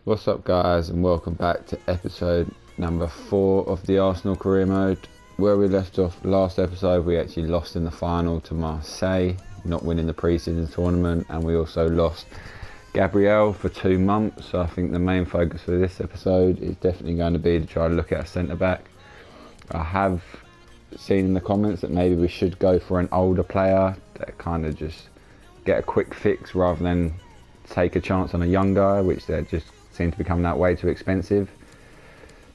What's up, guys, and welcome back to episode number 4 of the Arsenal career mode. Where we left off last episode, we actually lost in the final to Marseille, not winning the pre-season tournament, and we also lost Gabriel for 2 months. So I think the main focus for this episode is definitely going to be to try to look at a centre-back. I have seen in the comments that maybe we should go for an older player that kind of just get a quick fix rather than take a chance on a young guy, which they just seem to be coming out way too expensive.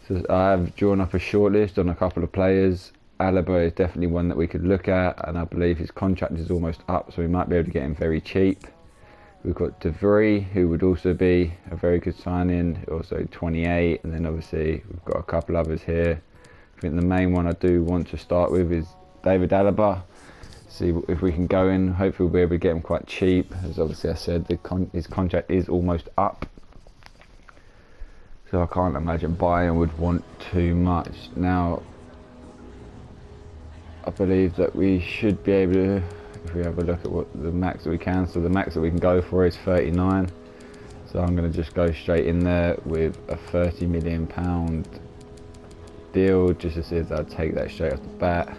So I have drawn up a shortlist on a couple of players. Alaba is definitely one that we could look at, and I believe his contract is almost up, so we might be able to get him very cheap. We've got De Vrij, who would also be a very good signing, also 28, and then obviously we've got a couple others here. I think the main one I do want to start with is David Alaba. See if we can go in. Hopefully we'll be able to get him quite cheap, as obviously I said his contract is almost up. So I can't imagine Bayern would want too much. Now, I believe that we should be able to, if we have a look at what the max that we can. So the max that we can go for is 39. So I'm going to just go straight in there with a £30 million deal, just to see if they'll take that straight off the bat.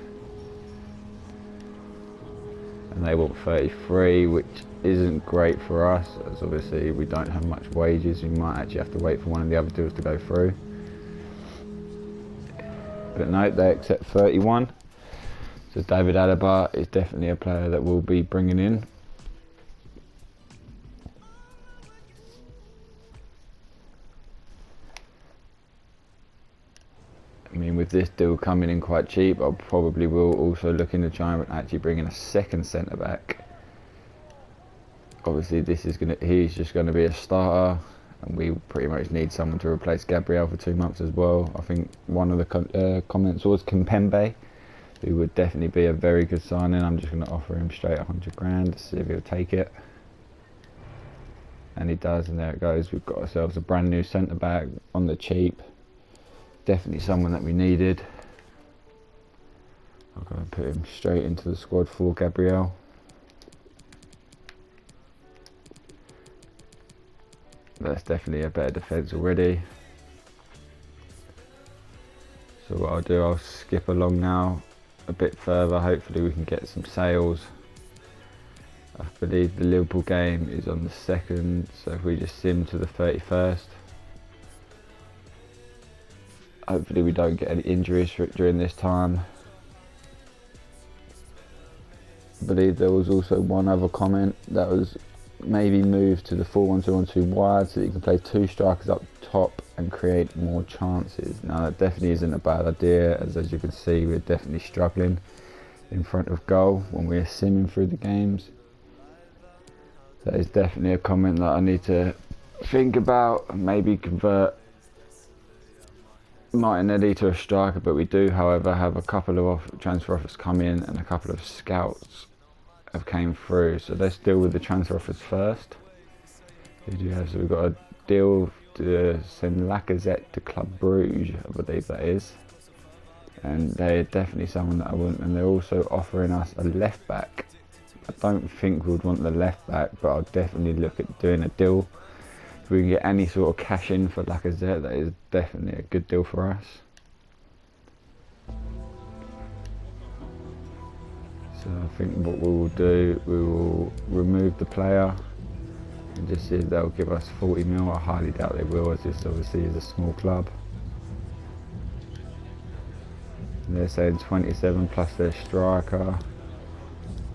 And they want 33, which isn't great for us, as obviously we don't have much wages. We might actually have to wait for one of the other deals to go through. But no, they accept 31. So David Alaba is definitely a player that we'll be bringing in. I mean, with this deal coming in quite cheap, I probably will also look into trying and actually bring in a second centre back. Obviously, he's just gonna be a starter, and we pretty much need someone to replace Gabriel for 2 months as well. I think one of the comments was Kimpembe, who would definitely be a very good signing. I'm just gonna offer him straight 100 grand to see if he'll take it, and he does. And there it goes. We've got ourselves a brand new centre back on the cheap. Definitely someone that we needed. I'm going to put him straight into the squad for Gabriel. That's definitely a better defence already. So what I'll do, I'll skip along now a bit further. Hopefully we can get some sales. I believe the Liverpool game is on the 2nd, so if we just sim to the 31st. Hopefully we don't get any injuries during this time. I believe there was also one other comment that was maybe moved to the 4-1-2-1-2 wide, so that you can play 2 strikers up top and create more chances. Now that definitely isn't a bad idea, as you can see we're definitely struggling in front of goal when we're simming through the games. That is definitely a comment that I need to think about and maybe convert Martinelli to a striker, but we do, however, have a couple of transfer offers come in and a couple of scouts have came through. So let's deal with the transfer offers first. Who do you have? So we've got a deal to send Lacazette to Club Bruges, I believe that is, and they're definitely someone that I want. And they're also offering us a left back. I don't think we'd want the left back, but I'll definitely look at doing a deal. If we can get any sort of cash in for Lacazette, that is definitely a good deal for us. So I think what we will do, we will remove the player and just see if they'll give us 40 mil. I highly doubt they will, as this obviously is a small club. And they're saying 27 plus their striker.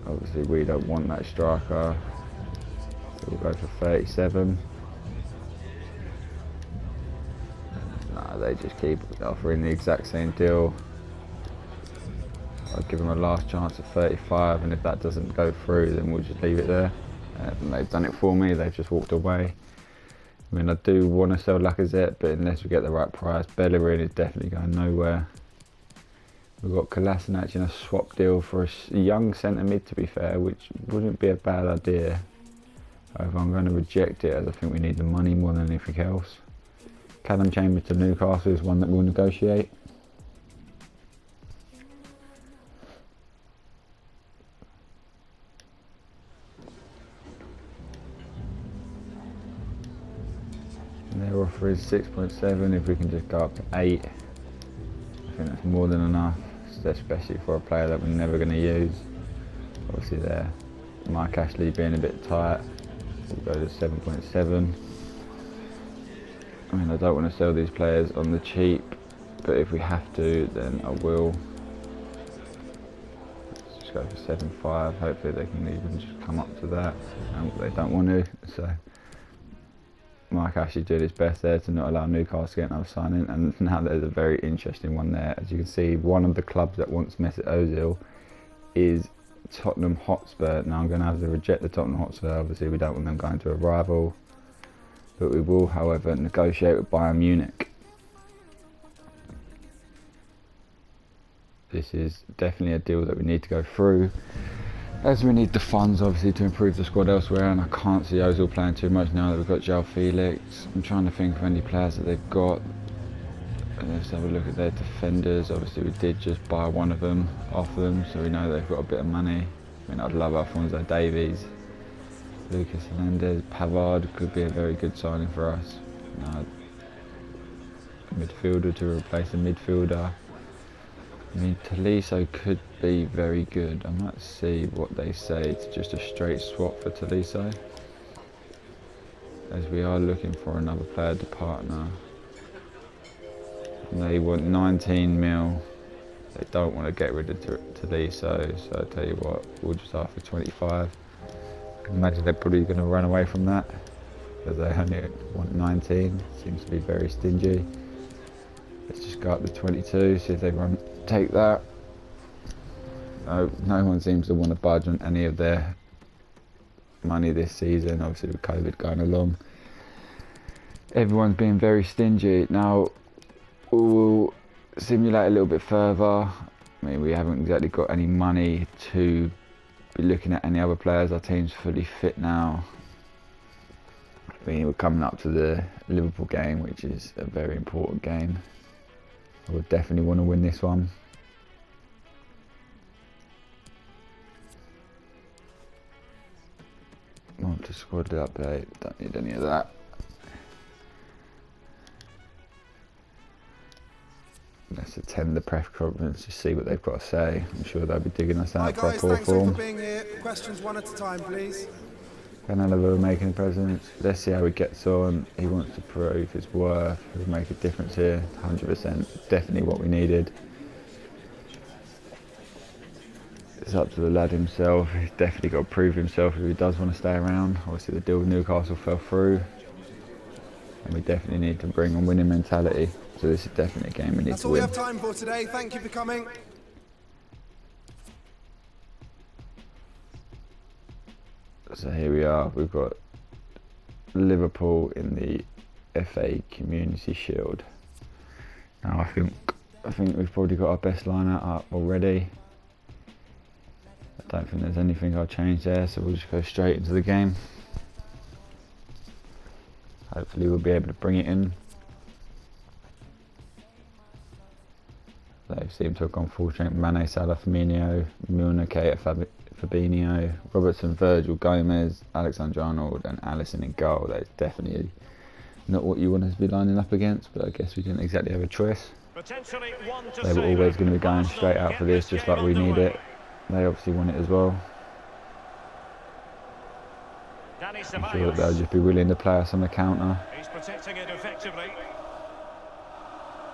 Obviously we don't want that striker, so we'll go for 37. They just keep offering the exact same deal. I'll give them a last chance at 35, and if that doesn't go through, then we'll just leave it there. And they've done it for me. They've just walked away. I mean, I do want to sell Lacazette, but unless we get the right price, Bellerin is definitely going nowhere. We've got Kolasinac in a swap deal for a young centre mid, to be fair, which wouldn't be a bad idea. However, I'm going to reject it, as I think we need the money more than anything else. Callum Chambers to Newcastle is one that we'll negotiate. Their offer is 6.7. If we can just go up to 8, I think that's more than enough, especially for a player that we're never going to use. Obviously there, Mike Ashley being a bit tight, we'll go to 7.7. I mean, I don't want to sell these players on the cheap, but if we have to, then I will. Let's just go for 7.5. Hopefully they can even just come up to that, and they don't want to. So Mike Ashley did his best there to not allow Newcastle to get another signing, and now there's a very interesting one there. As you can see, one of the clubs that wants Mesut Ozil is Tottenham Hotspur. Now I'm going to have to reject the Tottenham Hotspur. Obviously we don't want them going to a rival, but we will, however, negotiate with Bayern Munich. This is definitely a deal that we need to go through, as we need the funds obviously to improve the squad elsewhere, and I can't see Ozil playing too much now that we've got João Felix. I'm trying to think of any players that they've got. Let's have a look at their defenders. Obviously we did just buy one of them off them, so we know they've got a bit of money. I mean, I'd love Alphonso Davies. Lucas Hernandez, Pavard could be a very good signing for us. Midfielder to replace a midfielder. I mean, Tolisso could be very good. I might see what they say. It's just a straight swap for Tolisso, as we are looking for another player to partner. And they want 19 mil. They don't want to get rid of Tolisso, so I'll tell you what, we'll just ask for 25. I can imagine they're probably going to run away from that, because they only want 19. Seems to be very stingy. Let's just go up to 22, see if they take that. No one seems to want to budge on any of their money this season, obviously with COVID going along. Everyone's being very stingy. Now, we'll simulate a little bit further. I mean, we haven't exactly got any money to be looking at any other players. Our team's fully fit now. I mean, we're coming up to the Liverpool game, which is a very important game. I would definitely want to win this one. Want to squad update, don't need any of that. Let's attend the press conference to see what they've got to say. I'm sure they'll be digging us out for a poor form. For being here. Questions one at a time, please. Canelo making a presence. Let's see how he gets on. He wants to prove his worth. He'll make a difference here. 100%. Definitely what we needed. It's up to the lad himself. He's definitely got to prove himself if he does want to stay around. Obviously the deal with Newcastle fell through, and we definitely need to bring on winning mentality. So this is definitely a game we need to win. That's all we have time for today. Thank you for coming. So here we are. We've got Liverpool in the FA Community Shield. Now I think we've probably got our best lineup up already. I don't think there's anything I'll change there, so we'll just go straight into the game. Hopefully we'll be able to bring it in. They seem to have gone full strength. Mane, Salah, Firmino, Milner, Keita, Fabinho, Robertson, Virgil, Gomez, Alexander-Arnold and Alisson in goal. That's definitely not what you want us to be lining up against, but I guess we didn't exactly have a choice. They were always going to be going straight out for this, just like we need it. They obviously want it as well. I'm sure that they'll just be willing to play us on the counter. He's protecting it effectively.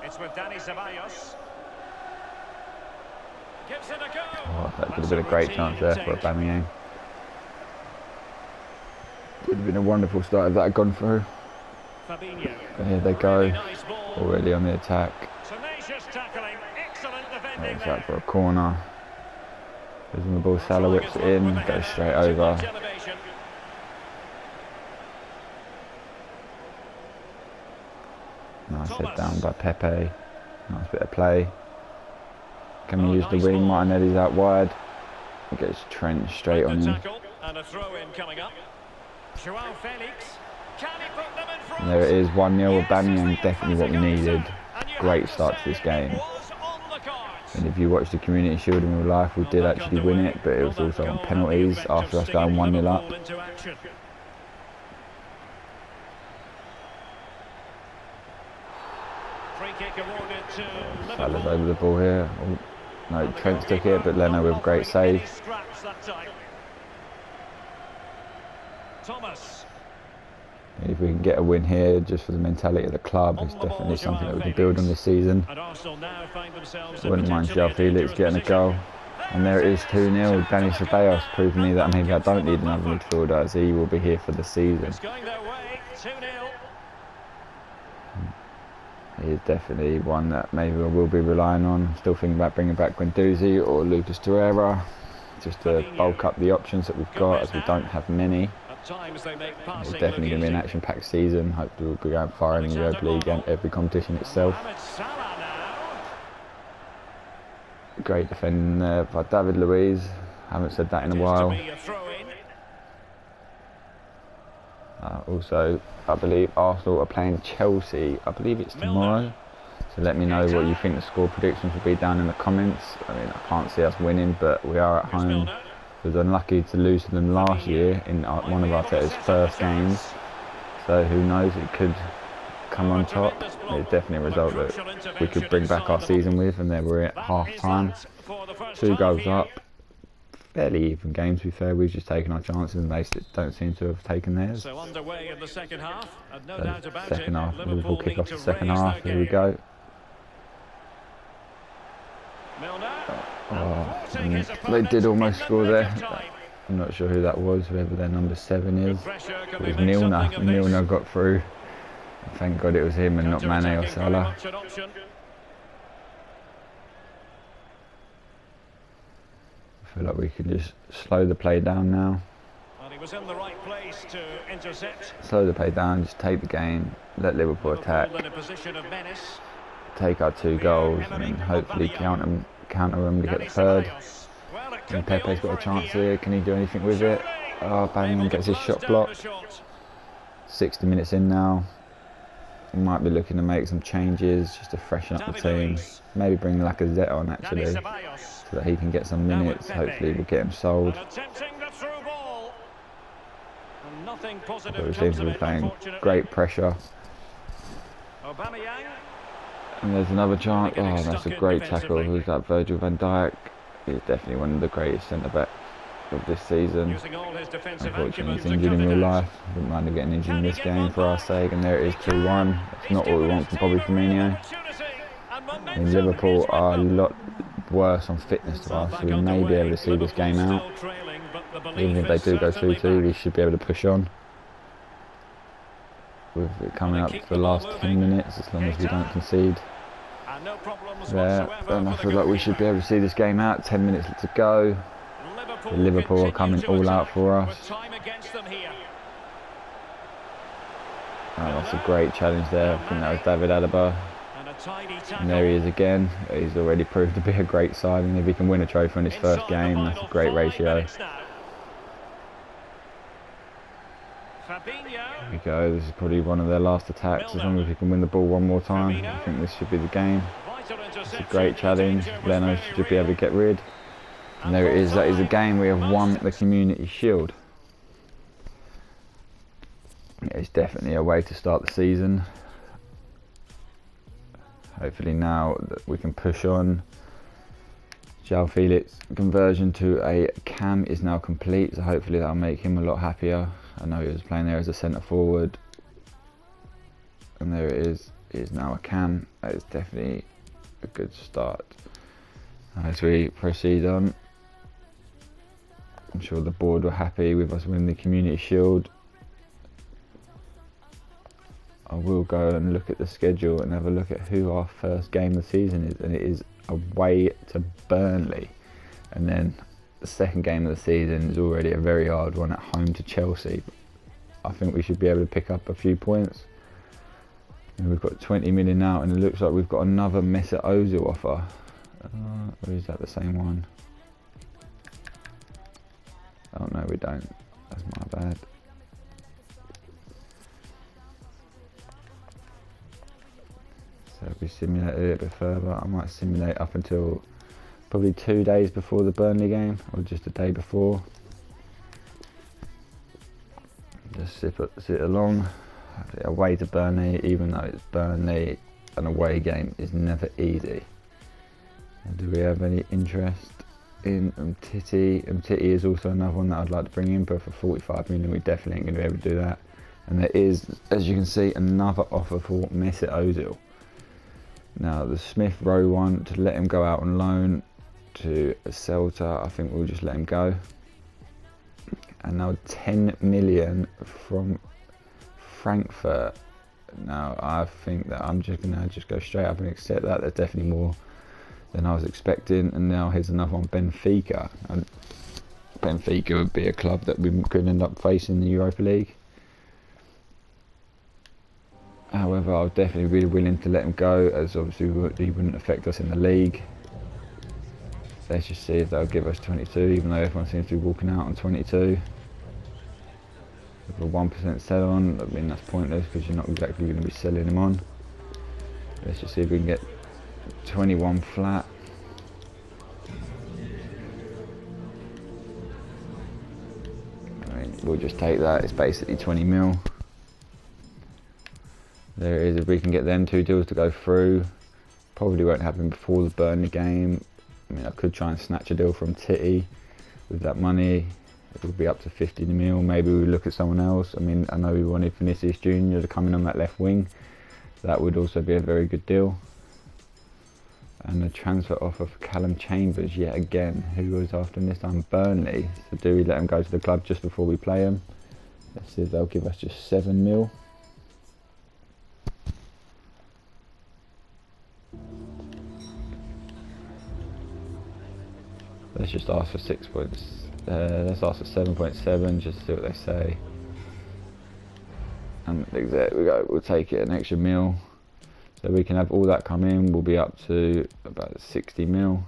It's with Dani Ceballos. Gives it a go. Oh, that could have been a great chance there for Aubameyang. Would have been a wonderful start if that had gone through. But here they go, already on the attack. There's that for a corner. Gives them the ball, Salah whips it in, goes straight over. Nice head down by Pepe. Nice bit of play. Can we use the wing? Martinelli's out wide. He gets Trent straight on him. And a throw in coming up. João Felix. Can he put them in front? And there it is, 1-0. Aubameyang, definitely what we needed. Great start to this game. And if you watch the Community Shield in real life, we did actually win it, but it was also on penalties after us going 1-0 up. Free kick awarded to Salah's Liverpool. over the ball here. Oh, no, Trent's took it, but Leno with a great save. Scraps that time. Thomas. If we can get a win here, just for the mentality of the club, it's definitely something that we can build on this season. And Arsenal now find themselves Wouldn't mind João Felix getting a goal. And there it is, 2-0. Dani Ceballos proving me that maybe I don't need another midfielder, as he will be here for the season. It's going their way, 2-0. He is definitely one that maybe I will be relying on. Still thinking about bringing back Guendouzi or Lucas Torreira, just to bulk up the options that we've got, as we don't have many. At times they make It's passing definitely going to be an look easy. action-packed season. Hopefully we'll be going far in the Europa League and every competition itself. Mohamed Salah now. Great defending there by David Luiz. Haven't said that in a It is while. to be a throw-in. Also, I believe Arsenal are playing Chelsea. I believe it's tomorrow. So let me know what you think the score predictions will be down in the comments. I mean, I can't see us winning, but we are at home. We was unlucky to lose to them last year in one of Arteta's first games. So who knows, it could come on top. It's definitely a result that we could bring back our season with, and then we're at half time. 2 goals up. Fairly even game, to be fair. We've just taken our chances and they don't seem to have taken theirs. So underway in the second half, and no So doubt about second it, half, Liverpool kick need off to the second raise half. their Here we game. go. Milner. Oh, Thwarting his they opponent did almost in the score nick there. of time. I'm not sure who that was, whoever their number 7 is. Good pressure, can It they was make Milner. something of this? Milner got through. Thank God it was him and not Mane or Counter-attacking very Salah. much an option. I feel like we can just slow the play down now. And he was in the right place to intercept. Slow the play down, just take the game, let Liverpool attack, Liverpool in a position of menace. take our 2 goals, and then hopefully counter them to get the third. Ceballos. Well, it And could be Pepe's all got a for chance here. here. Can he do anything with it? Oh, Bangman gets his shot blocked. 60 minutes in now. We might be looking to make some changes just to freshen up the team. Maybe bring Lacazette on actually, Dani so Ceballos. that he can get some minutes. Hopefully we'll get him sold. And attempting the through ball. And nothing But positive we comes seem of to be it, playing unfortunately. great pressure. Aubameyang. And there's another chance. Getting Oh, that's stuck a in great tackle. defensively. Who's that? Virgil van Dijk. He's definitely one of the greatest centre-backs of this season. Using all his defensive Unfortunately, acumen he's to injured in cut it real out. life. Wouldn't mind him getting injured in this game for our sake. And there it is, 2-1. It's not what we want from Bobby Firmino. I mean, Liverpool are a lot worse on fitness to us, so we may be able to see this game out. Even if they do go 2-2, we should be able to push on. With it coming up to the last 10 minutes, as long as we don't concede there. And I feel like we should be able to see this game out. 10 minutes to go. Liverpool are coming all out for us. Time against them here. Oh, that's a great challenge there. I think that was David Alaba. And a tidy And tackle. there he is again. He's already proved to be a great signing. If he can win a trophy in his first Inside the game, that's a final great 5 ratio. minutes now. Fabinho. Here we go. This is probably one of their last attacks. As long as we can win the ball one more time, I think this should be the game. Vital It's a interception. great challenge. The danger was Leno very should be able to real. get rid. And there it is. That is the game. We have won the Community Shield. It's definitely a way to start the season. Hopefully now that we can push on. João Felix conversion to a cam is now complete, so hopefully that'll make him a lot happier. I know he was playing there as a centre forward, and there it is. It is now a cam. That is definitely a good start. As we proceed on, I'm sure the board were happy with us winning the Community Shield. I will go and look at the schedule and have a look at who our first game of the season is, and it is away to Burnley, and then the second game of the season is already a very hard one at home to Chelsea. I think we should be able to pick up a few points. And we've got 20 million out, and it looks like we've got another Mesut Ozil offer. Or is that the same one? Oh no, we don't. That's my bad. So if we simulate it a little bit further, I might simulate up until probably 2 days before the Burnley game, or just a day before. Just sit along. Away to Burnley, even though it's Burnley, an away game is never easy. Do we have any interest in Umtiti? Umtiti is also another one that I'd like to bring in, but for 45 million we definitely ain't going to be able to do that. And there is, as you can see, another offer for Mesut Ozil. Now the Smith Rowe one, to let him go out on loan to Celta, I think we'll just let him go. And now 10 million from Frankfurt. Now I think that I'm just going to go straight up and accept that. There's definitely more than I was expecting. And now here's another one, Benfica. And Benfica would be a club that we could end up facing in the Europa League. However, I'll definitely be willing to let him go, as obviously he wouldn't affect us in the league. Let's just see if they'll give us 22, even though everyone seems to be walking out on 22. With a 1% sell on, I mean that's pointless because you're not exactly going to be selling him on. Let's just see if we can get 21 flat. I mean, we'll just take that. It's basically 20 mil. There it is. If we can get them two deals to go through, probably won't happen before the Burnley game. I mean, I could try and snatch a deal from Titty with that money. It would be up to 50 mil. Maybe we look at someone else. I mean, I know we wanted Vinicius Junior to come in on that left wing. That would also be a very good deal. And a transfer offer for Callum Chambers yet again. Who was after him this time? Burnley. So do we let him go to the club just before we play him? Let's see if they'll give us just 7 mil. Let's just ask for 6 points. Let's ask for 7.7 just to see what they say. And there we go. We'll take it, an extra mil. So we can have all that come in. We'll be up to about 60 mil.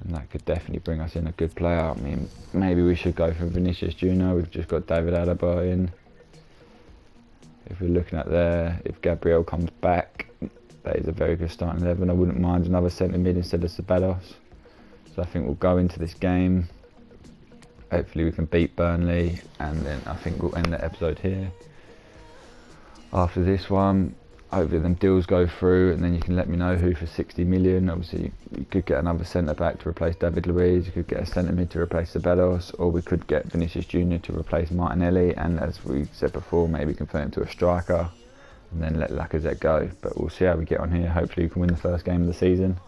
And that could definitely bring us in a good player. I mean, maybe we should go for Vinicius Junior. We've just got David Alaba in. If we're looking at there, if Gabriel comes back, that is a very good starting 11. I wouldn't mind another centre mid instead of Ceballos. So I think we'll go into this game. Hopefully we can beat Burnley, and then I think we'll end the episode here. After this one, hopefully them deals go through, and then you can let me know who for 60 million. Obviously you could get another centre back to replace David Luiz, you could get a centre mid to replace Ceballos, or we could get Vinicius Junior to replace Martinelli, and as we said before, maybe convert him to a striker and then let Lacazette go. But we'll see how we get on here. Hopefully we can win the first game of the season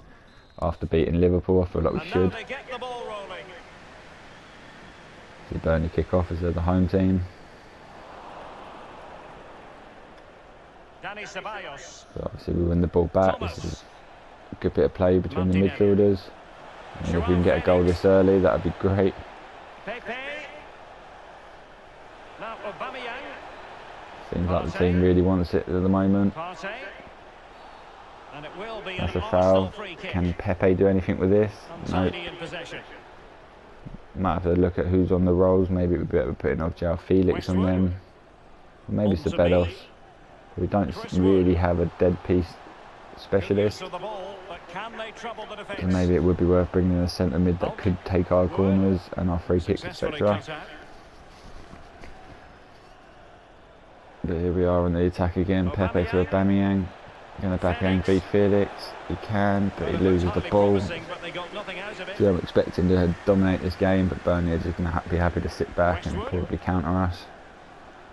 after beating Liverpool. I feel like we should. See Burnley kick off as they're the home team. So obviously we win the ball back. This is a good bit of play between the midfielders. And if we can get a goal this early, that would be great. Seems like the team really wants it at the moment. That's a foul. Can Pepe do anything with this? No. Might have to look at who's on the rolls. Maybe it would be better putting João Felix on them. Maybe Ceballos. We don't really have a dead piece specialist. So maybe it would be worth bringing in a centre mid that could take our corners and our free kicks, etc. But here we are on the attack again. Pepe to Aubameyang. Going to backhand feed Felix. He can, but he loses the ball. So I'm expecting to dominate this game, but Burnley are just going to be happy to sit back and probably counter us.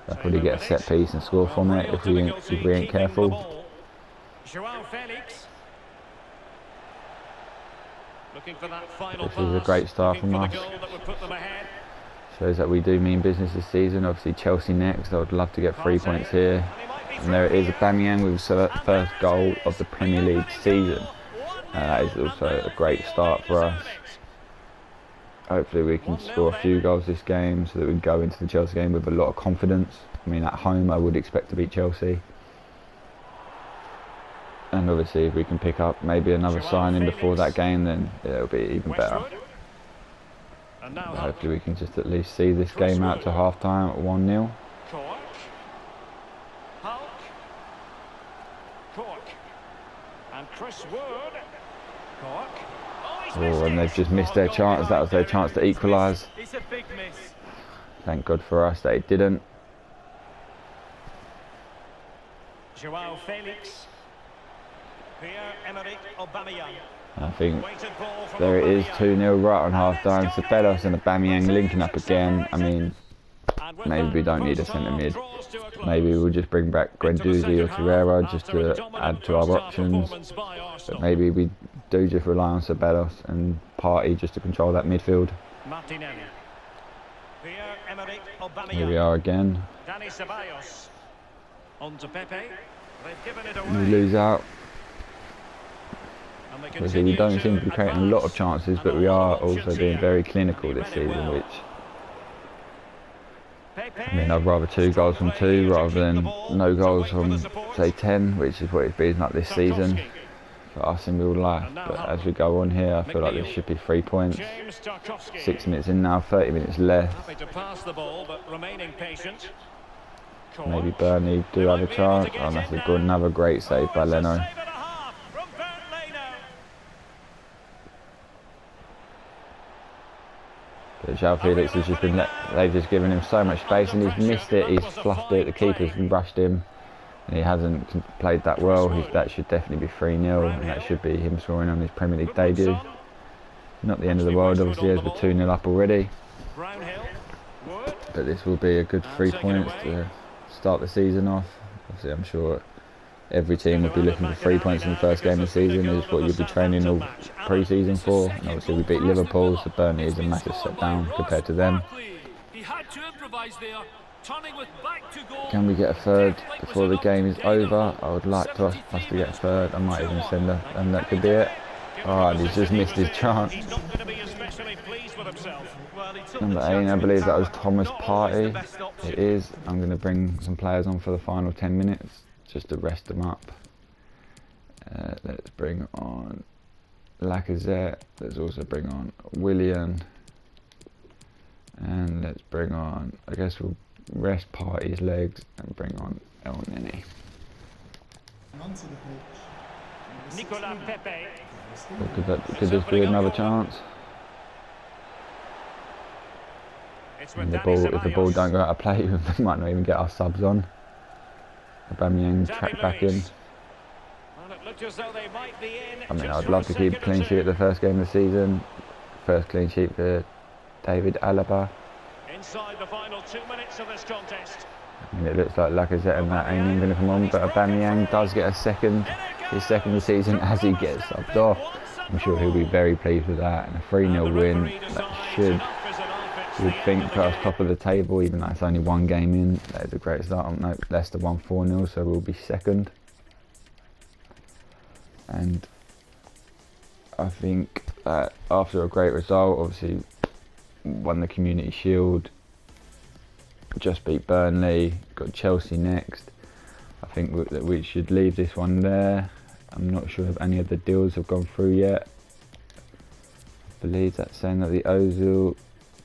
They'll probably get a set piece and score from it if we ain't careful. This is a great start from us. Shows that we do mean business this season. Obviously Chelsea next. I would love to get 3 points here. And there it is, Aubameyang with his first goal of the Premier League season. That is also a great start for us. Hopefully we can score a few goals this game so that we can go into the Chelsea game with a lot of confidence. I mean, at home I would expect to beat Chelsea. And obviously if we can pick up maybe another signing before that game, then it'll be even better. But hopefully we can just at least see this game out to half time at 1-0. Oh, and they've just missed their chance. That was their chance to equalise. Thank God for us that it didn't. João Felix. Pierre-Emerick Aubameyang. I think Weighted ball from there it is, Aubameyang. 2-0 right on half time. Ceballos and Aubameyang linking up again. I mean, And with maybe that, we the don't need a first centre half mid. draws to a close. Maybe we'll just bring back Into the Guendouzi or second half, Torreira just after a to dominant add to our first half options. performance by Arsenal. But maybe we do just rely on Ceballos and Partey just to control that midfield. Martinelli. Pierre-Emerick Aubameyang. Here we are again. Dani Ceballos. On to Pepe. They've given it away. We lose out. And they Obviously, we don't continue seem to be to creating a lot of advance. chances, And but a we lot are of also options being here. very clinical And he this read it season, well. which, Pepe. I mean, I'd rather 2 goals from 2 rather than no goals from, say, 10, which is what it's been like this season for us in real life. But as we go on here, I feel like this should be 3 points. James Tarkowski. 6 minutes in now, 30 minutes left. Happy to pass the ball, but remaining patient. Maybe Burnley do have a chance. Oh, that's another great save by Leno. But João Felix has just been they've just given him so much space and he's missed it, he's fluffed it, the keeper's rushed him and he hasn't played that well. That should definitely be 3-0 and that should be him scoring on his Premier League debut. Not the end of the world obviously as we're 2-0 up already. But this will be a good 3 points to start the season off. Obviously I'm sure every team will be looking for 3 points in the first game of the season. Is what you'll be training all pre-season for. And obviously we beat Liverpool, so Burnley is a massive step down compared to them. Can we get a third before the game is over? I would like us to get a third. I might even send a, and that could be it. Alright, he's just missed his chance. Number 8, I believe that was Thomas Partey. It is. I'm going to bring some players on for the final 10 minutes just to rest them up. Let's bring on Lacazette. Let's also bring on Willian. And let's bring on, I guess we'll rest Partey's legs and bring on El Neni. Nicolas Pepe. Could this be another chance? And if the ball don't go out of play, we might not even get our subs on. Aubameyang track back in. I mean, I'd love to keep a clean sheet at the first game of the season. First clean sheet for David Alaba. Inside the final 2 minutes of this contest. I mean, it looks like Lacazette and that ain't even going to come on, but Aubameyang does get his second of the season as he gets subbed off. I'm sure he'll be very pleased with that, and a 3-0 win that should, you would think, put us top of the table, even though it's only 1 game in. That is a great start. No, Leicester won 4-0, so we'll be second. And I think that after a great result, obviously won the Community Shield, just beat Burnley, got Chelsea next. I think that we should leave this one there. I'm not sure if any of the deals have gone through yet. I believe that's saying that the Ozil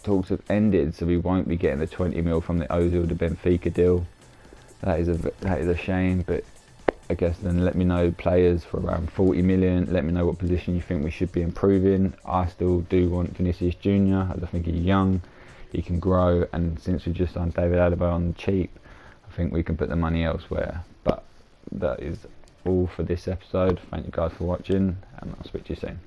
talks have ended, so we won't be getting the 20 mil from the Ozil to Benfica deal. That is a shame, but I guess then let me know players for around 40 million. Let me know what position you think we should be improving. I still do want Vinicius Jr. I think he's young, he can grow, and since we've just done David Alaba on the cheap, I think we can put the money elsewhere. But that is all for this episode. Thank you guys for watching, and I'll speak to you soon.